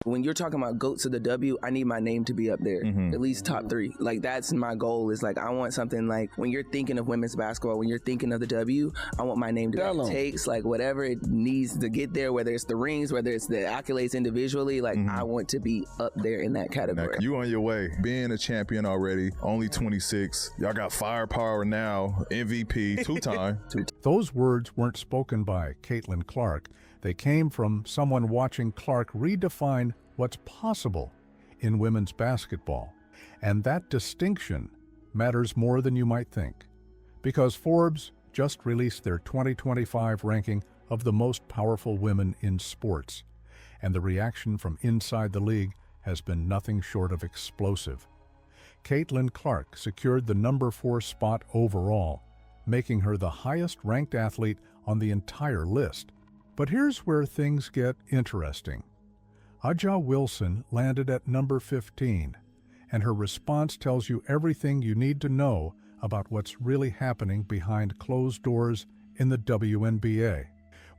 When you're talking about GOATs of the W, I need my name to be up there, at least top 3. Like, that's my goal, is like, I want something like, when you're thinking of women's basketball, when you're thinking of the W, I want my name to be takes, like, whatever it needs to get there, whether it's the rings, whether it's the accolades individually, like, I want to be up there in that category. You on your way, being a champion already, only 26. Y'all got firepower now, MVP, 2-time. Those words weren't spoken by Caitlin Clark. They came from someone watching Clark redefine what's possible in women's basketball. And that distinction matters more than you might think, because Forbes just released their 2025 ranking of the most powerful women in sports, and the reaction from inside the league has been nothing short of explosive. Caitlin Clark secured the number 4 spot overall, making her the highest-ranked athlete on the entire list. But here's where things get interesting. Aja Wilson landed at number 15, and her response tells you everything you need to know about what's really happening behind closed doors in the WNBA.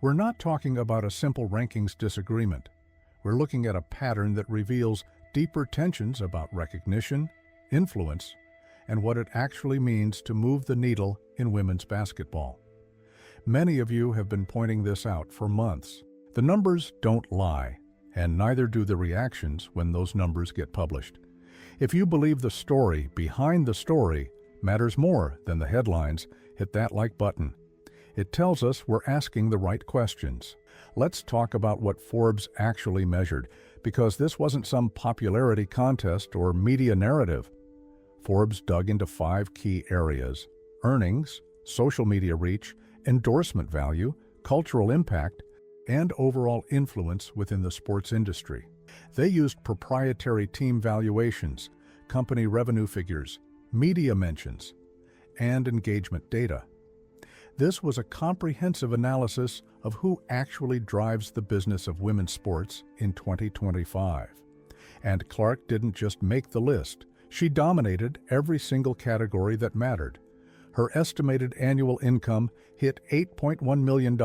We're not talking about a simple rankings disagreement. We're looking at a pattern that reveals deeper tensions about recognition, influence, and what it actually means to move the needle in women's basketball. Many of you have been pointing this out for months. The numbers don't lie, and neither do the reactions when those numbers get published. If you believe the story behind the story matters more than the headlines, hit that like button. It tells us we're asking the right questions. Let's talk about what Forbes actually measured, because this wasn't some popularity contest or media narrative. Forbes dug into 5 key areas: earnings, social media reach, endorsement value, cultural impact, and overall influence within the sports industry. They used proprietary team valuations, company revenue figures, media mentions, and engagement data. This was a comprehensive analysis of who actually drives the business of women's sports in 2025. And Clark didn't just make the list. She dominated every single category that mattered. Her estimated annual income hit $8.1 million.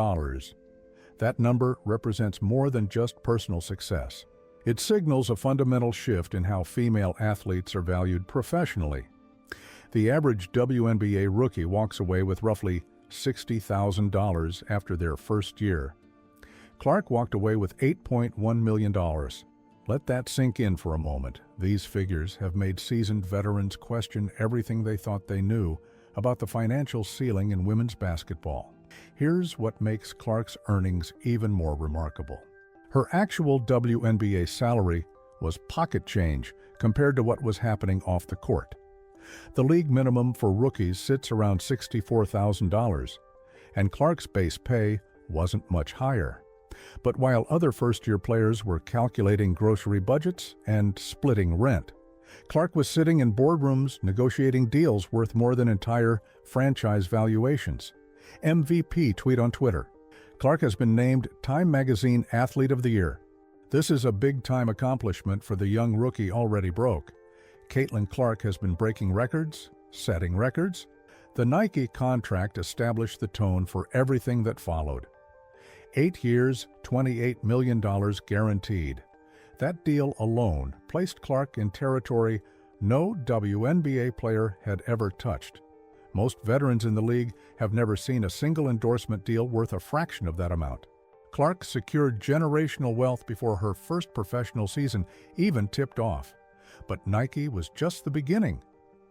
That number represents more than just personal success. It signals a fundamental shift in how female athletes are valued professionally. The average WNBA rookie walks away with roughly $60,000 after their first year. Clark walked away with $8.1 million. Let that sink in for a moment. These figures have made seasoned veterans question everything they thought they knew about the financial ceiling in women's basketball. Here's what makes Clark's earnings even more remarkable. Her actual WNBA salary was pocket change compared to what was happening off the court. The league minimum for rookies sits around $64,000, and Clark's base pay wasn't much higher. But while other first-year players were calculating grocery budgets and splitting rent, Clark was sitting in boardrooms negotiating deals worth more than entire franchise valuations. MVP tweet on Twitter: Clark has been named Time Magazine Athlete of the Year. This is a big-time accomplishment for the young rookie already broke. Caitlin Clark has been breaking records, setting records. The Nike contract established the tone for everything that followed. 8 years, $28 million guaranteed. That deal alone placed Clark in territory no WNBA player had ever touched. Most veterans in the league have never seen a single endorsement deal worth a fraction of that amount. Clark secured generational wealth before her first professional season even tipped off. But Nike was just the beginning.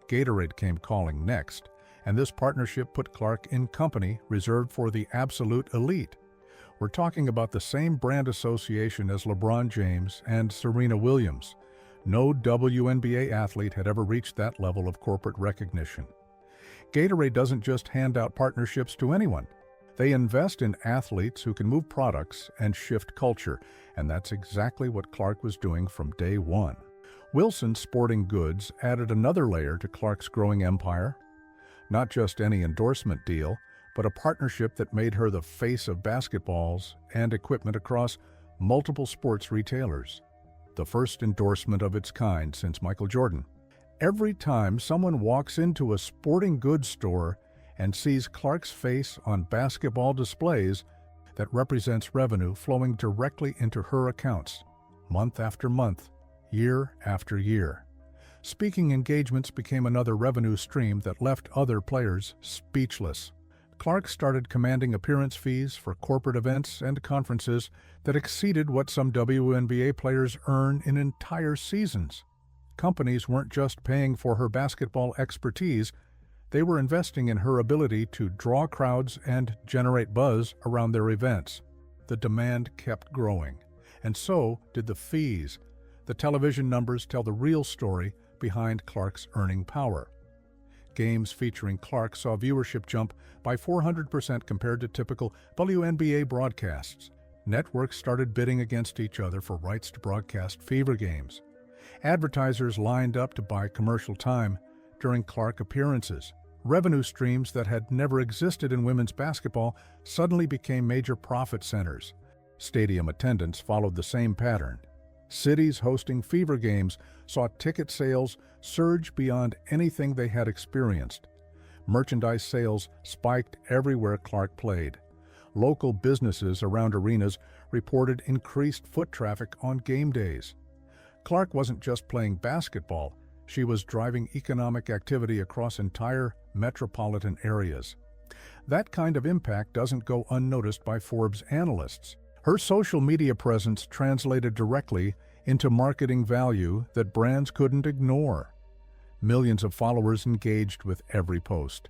Gatorade came calling next, and this partnership put Clark in company reserved for the absolute elite. We're talking about the same brand association as LeBron James and Serena Williams. No WNBA athlete had ever reached that level of corporate recognition. Gatorade doesn't just hand out partnerships to anyone. They invest in athletes who can move products and shift culture, and that's exactly what Clark was doing from day one. Wilson Sporting Goods added another layer to Clark's growing empire. Not just any endorsement deal, but a partnership that made her the face of basketballs and equipment across multiple sports retailers. The first endorsement of its kind since Michael Jordan. Every time someone walks into a sporting goods store and sees Clark's face on basketball displays, that represents revenue flowing directly into her accounts. month after month, year after year. Speaking engagements became another revenue stream that left other players speechless. Clark started commanding appearance fees for corporate events and conferences that exceeded what some WNBA players earn in entire seasons. Companies weren't just paying for her basketball expertise, they were investing in her ability to draw crowds and generate buzz around their events. The demand kept growing, and so did the fees. The television numbers tell the real story behind Clark's earning power. Games featuring Clark saw viewership jump by 400% compared to typical WNBA broadcasts. Networks started bidding against each other for rights to broadcast fever games. Advertisers lined up to buy commercial time during Clark appearances. Revenue streams that had never existed in women's basketball suddenly became major profit centers. Stadium attendance followed the same pattern. Cities hosting fever games saw ticket sales surge beyond anything they had experienced. Merchandise sales spiked everywhere Clark played. Local businesses around arenas reported increased foot traffic on game days. Clark wasn't just playing basketball, she was driving economic activity across entire metropolitan areas. That kind of impact doesn't go unnoticed by Forbes analysts. Her social media presence translated directly into marketing value that brands couldn't ignore. Millions of followers engaged with every post,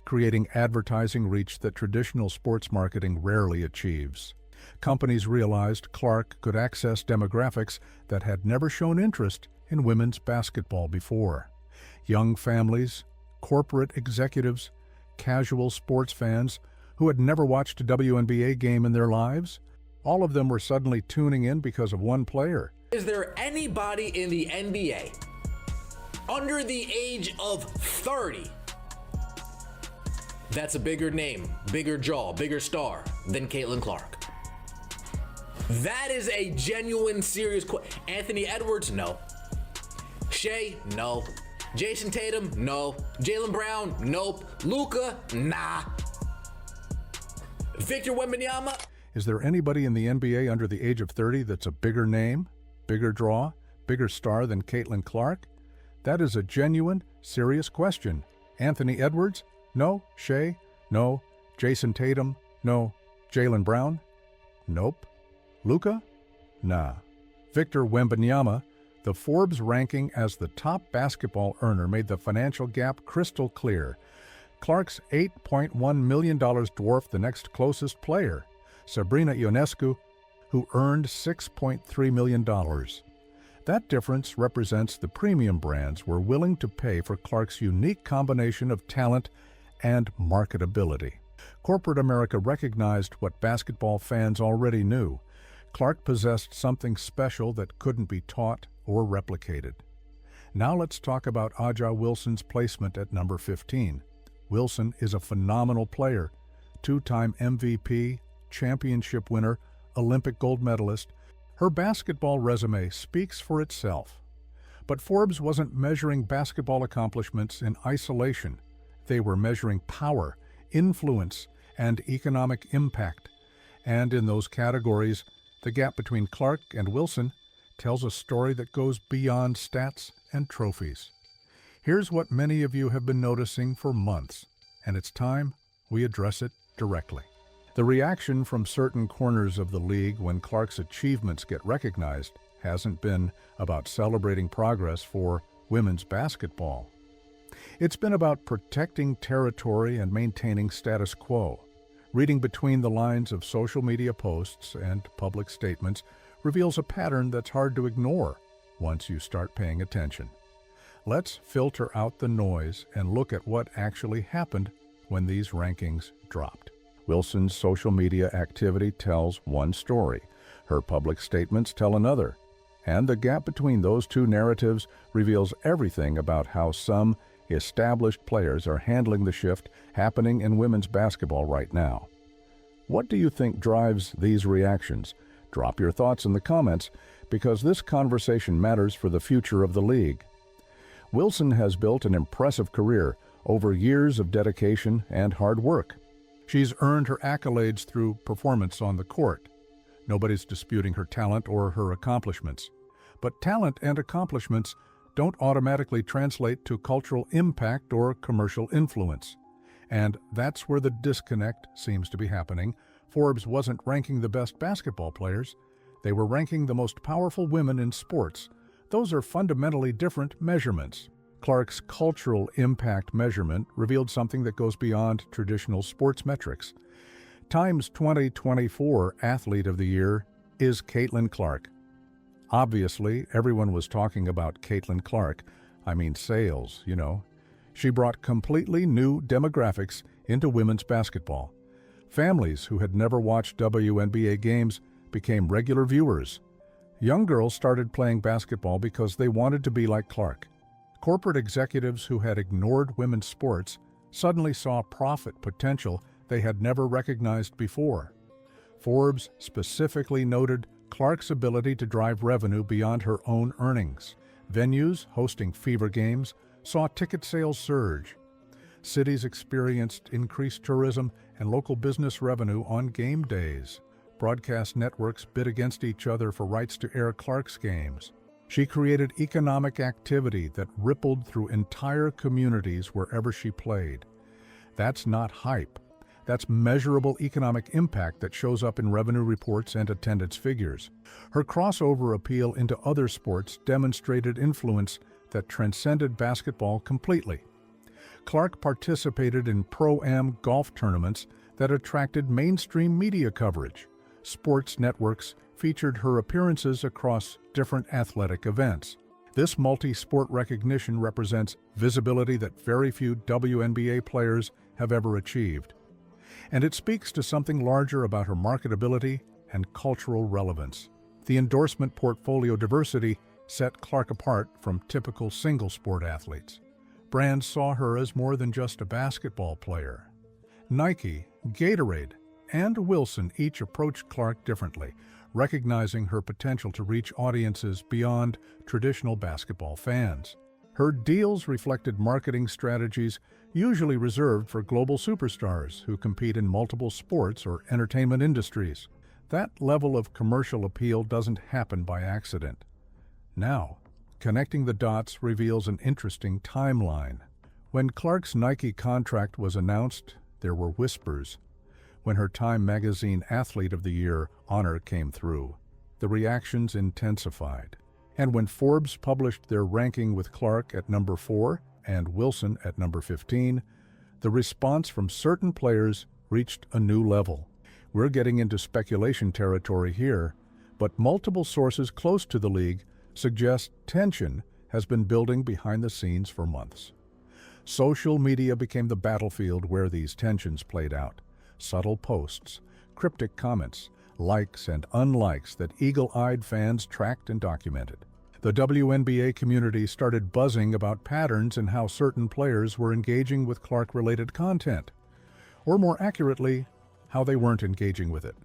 creating advertising reach that traditional sports marketing rarely achieves. Companies realized Clark could access demographics that had never shown interest in women's basketball before. Young families, corporate executives, casual sports fans who had never watched a WNBA game in their lives, all of them were suddenly tuning in because of one player. Is there anybody in the NBA under the age of 30 that's a bigger name, bigger jaw, bigger star than Caitlin Clark? That is a genuine, serious question. Anthony Edwards? No. Shea? No. Jason Tatum? No. Jaylen Brown? Nope. Luka? Nah. Victor Wembanyama? Is there anybody in the NBA under the age of 30 that's a bigger name, bigger draw, bigger star than Caitlin Clark? That is a genuine, serious question. Anthony Edwards? No. Shea? No. Jason Tatum? No. Jaylen Brown? Nope. Luka? Nah. Victor Wembanyama? The Forbes ranking as the top basketball earner made the financial gap crystal clear. Clark's $8.1 million dwarfed the next closest player, Serena Ionescu, who earned $6.3 million. That difference represents the premium brands were willing to pay for Clark's unique combination of talent and marketability. Corporate America recognized what basketball fans already knew. Clark possessed something special that couldn't be taught or replicated. Now let's talk about A'ja Wilson's placement at number 15. Wilson is a phenomenal player, two-time MVP, championship winner, Olympic gold medalist. Her basketball resume speaks for itself. But Forbes wasn't measuring basketball accomplishments in isolation. They were measuring power, influence, and economic impact. And in those categories, the gap between Clark and Wilson tells a story that goes beyond stats and trophies. Here's what many of you have been noticing for months, and it's time we address it directly. The reaction from certain corners of the league when Clark's achievements get recognized hasn't been about celebrating progress for women's basketball. It's been about protecting territory and maintaining status quo. Reading between the lines of social media posts and public statements reveals a pattern that's hard to ignore once you start paying attention. Let's filter out the noise and look at what actually happened when these rankings dropped. Wilson's social media activity tells one story. Her public statements tell another. And the gap between those two narratives reveals everything about how some established players are handling the shift happening in women's basketball right now. What do you think drives these reactions? Drop your thoughts in the comments, because this conversation matters for the future of the league. Wilson has built an impressive career over years of dedication and hard work. She's earned her accolades through performance on the court. Nobody's disputing her talent or her accomplishments. But talent and accomplishments don't automatically translate to cultural impact or commercial influence. And that's where the disconnect seems to be happening. Forbes wasn't ranking the best basketball players. They were ranking the most powerful women in sports. Those are fundamentally different measurements. Clark's cultural impact measurement revealed something that goes beyond traditional sports metrics. Time's 2024 Athlete of the Year is Caitlin Clark. Obviously, everyone was talking about Caitlin Clark. I mean sales, you know. She brought completely new demographics into women's basketball. Families who had never watched WNBA games became regular viewers. Young girls started playing basketball because they wanted to be like Clark. Corporate executives who had ignored women's sports suddenly saw profit potential they had never recognized before. Forbes specifically noted Clark's ability to drive revenue beyond her own earnings. Venues hosting fever games saw ticket sales surge. Cities experienced increased tourism and local business revenue on game days. Broadcast networks bid against each other for rights to air Clark's games. She created economic activity that rippled through entire communities wherever she played. That's not hype. That's measurable economic impact that shows up in revenue reports and attendance figures. Her crossover appeal into other sports demonstrated influence that transcended basketball completely. Clark participated in pro-am golf tournaments that attracted mainstream media coverage. Sports networks featured her appearances across different athletic events. This multi-sport recognition represents visibility that very few WNBA players have ever achieved. And it speaks to something larger about her marketability and cultural relevance. The endorsement portfolio diversity set Clark apart from typical single-sport athletes. Brands saw her as more than just a basketball player. Nike, Gatorade, and Wilson each approached Clark differently, recognizing her potential to reach audiences beyond traditional basketball fans. Her deals reflected marketing strategies usually reserved for global superstars who compete in multiple sports or entertainment industries. That level of commercial appeal doesn't happen by accident. Now, connecting the dots reveals an interesting timeline. When Clark's Nike contract was announced, there were whispers. When her Time magazine Athlete of the Year honor came through, the reactions intensified. And when Forbes published their ranking with Clark at number 4 and Wilson at number 15, the response from certain players reached a new level. We're getting into speculation territory here, but multiple sources close to the league suggest tension has been building behind the scenes for months. Social media became the battlefield where these tensions played out. Subtle posts, cryptic comments, likes and unlikes that eagle-eyed fans tracked and documented. The WNBA community started buzzing about patterns in how certain players were engaging with Clark-related content, or more accurately, how they weren't engaging with it.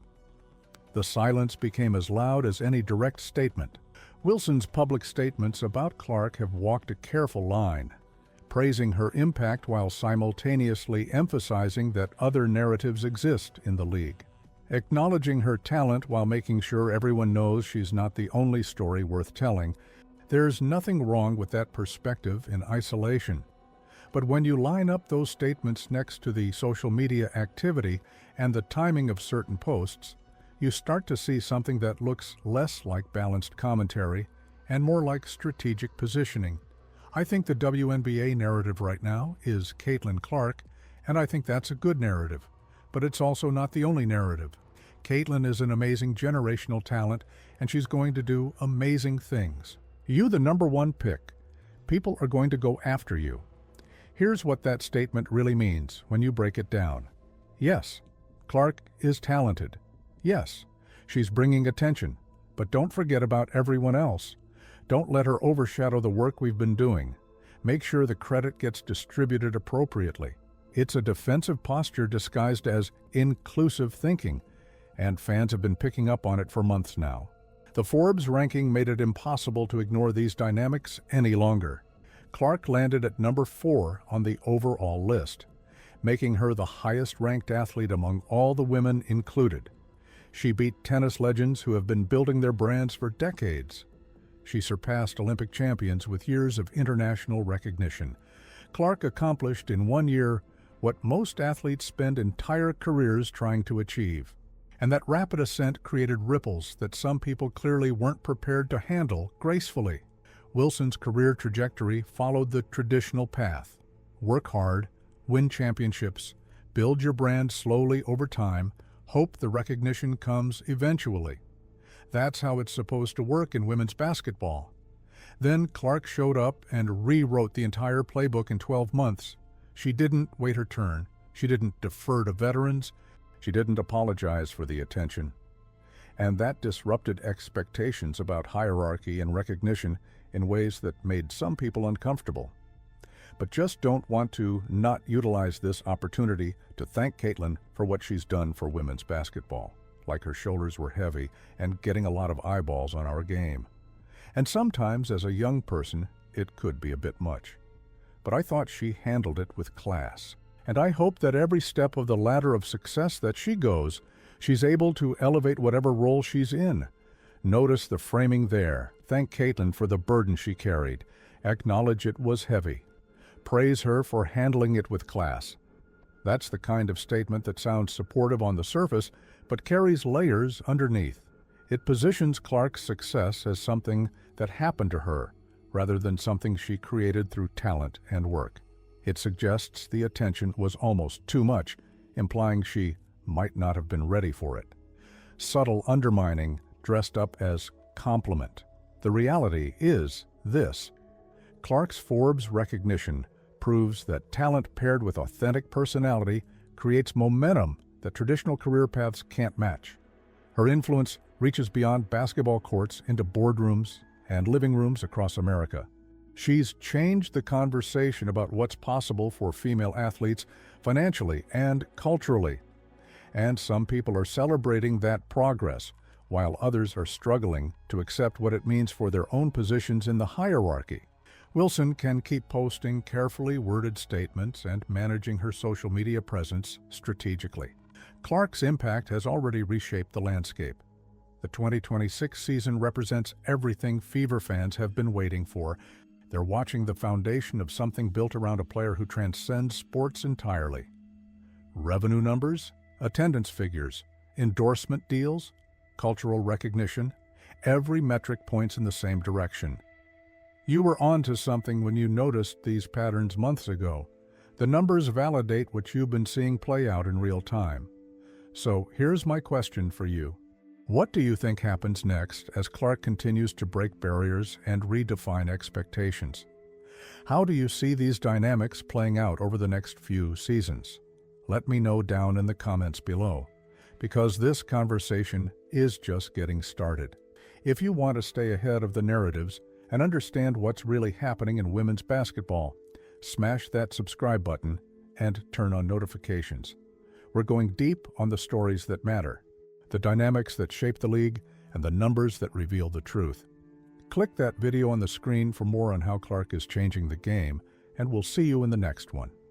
The silence became as loud as any direct statement. Wilson's public statements about Clark have walked a careful line, praising her impact while simultaneously emphasizing that other narratives exist in the league. Acknowledging her talent while making sure everyone knows she's not the only story worth telling, there's nothing wrong with that perspective in isolation. But when you line up those statements next to the social media activity and the timing of certain posts, you start to see something that looks less like balanced commentary and more like strategic positioning. I think the WNBA narrative right now is Caitlin Clark, and I think that's a good narrative. But it's also not the only narrative. Caitlin is an amazing generational talent, and she's going to do amazing things. You, the number 1 pick. People are going to go after you. Here's what that statement really means when you break it down. Yes, Clark is talented. Yes, she's bringing attention. But don't forget about everyone else. Don't let her overshadow the work we've been doing. Make sure the credit gets distributed appropriately. It's a defensive posture disguised as inclusive thinking, and fans have been picking up on it for months now. The Forbes ranking made it impossible to ignore these dynamics any longer. Clark landed at number 4 on the overall list, making her the highest-ranked athlete among all the women included. She beat tennis legends who have been building their brands for decades. She surpassed Olympic champions with years of international recognition. Clark accomplished in 1 year what most athletes spend entire careers trying to achieve. And that rapid ascent created ripples that some people clearly weren't prepared to handle gracefully. Wilson's career trajectory followed the traditional path. Work hard, win championships, build your brand slowly over time, hope the recognition comes eventually. That's how it's supposed to work in women's basketball. Then Clark showed up and rewrote the entire playbook in 12 months. She didn't wait her turn. She didn't defer to veterans. She didn't apologize for the attention. And that disrupted expectations about hierarchy and recognition in ways that made some people uncomfortable. But just don't want to not utilize this opportunity to thank Caitlin for what she's done for women's basketball. Like her shoulders were heavy and getting a lot of eyeballs on our game. And sometimes, as a young person, it could be a bit much. But I thought she handled it with class. And I hope that every step of the ladder of success that she goes, she's able to elevate whatever role she's in. Notice the framing there. Thank Caitlin for the burden she carried. Acknowledge it was heavy. Praise her for handling it with class. That's the kind of statement that sounds supportive on the surface, but carries layers underneath. It positions Clark's success as something that happened to her, rather than something she created through talent and work. It suggests the attention was almost too much, implying she might not have been ready for it. Subtle undermining dressed up as compliment. The reality is this. Clark's Forbes recognition proves that talent paired with authentic personality creates momentum that traditional career paths can't match. Her influence reaches beyond basketball courts into boardrooms and living rooms across America. She's changed the conversation about what's possible for female athletes financially and culturally. And some people are celebrating that progress, while others are struggling to accept what it means for their own positions in the hierarchy. Wilson can keep posting carefully worded statements and managing her social media presence strategically. Clark's impact has already reshaped the landscape. The 2026 season represents everything Fever fans have been waiting for. They're watching the foundation of something built around a player who transcends sports entirely. Revenue numbers, attendance figures, endorsement deals, cultural recognition, every metric points in the same direction. You were onto something when you noticed these patterns months ago. The numbers validate what you've been seeing play out in real time. So here's my question for you. What do you think happens next as Clark continues to break barriers and redefine expectations? How do you see these dynamics playing out over the next few seasons? Let me know down in the comments below, because this conversation is just getting started. If you want to stay ahead of the narratives and understand what's really happening in women's basketball, smash that subscribe button and turn on notifications. We're going deep on the stories that matter, the dynamics that shape the league, and the numbers that reveal the truth. Click that video on the screen for more on how Clark is changing the game, and we'll see you in the next one.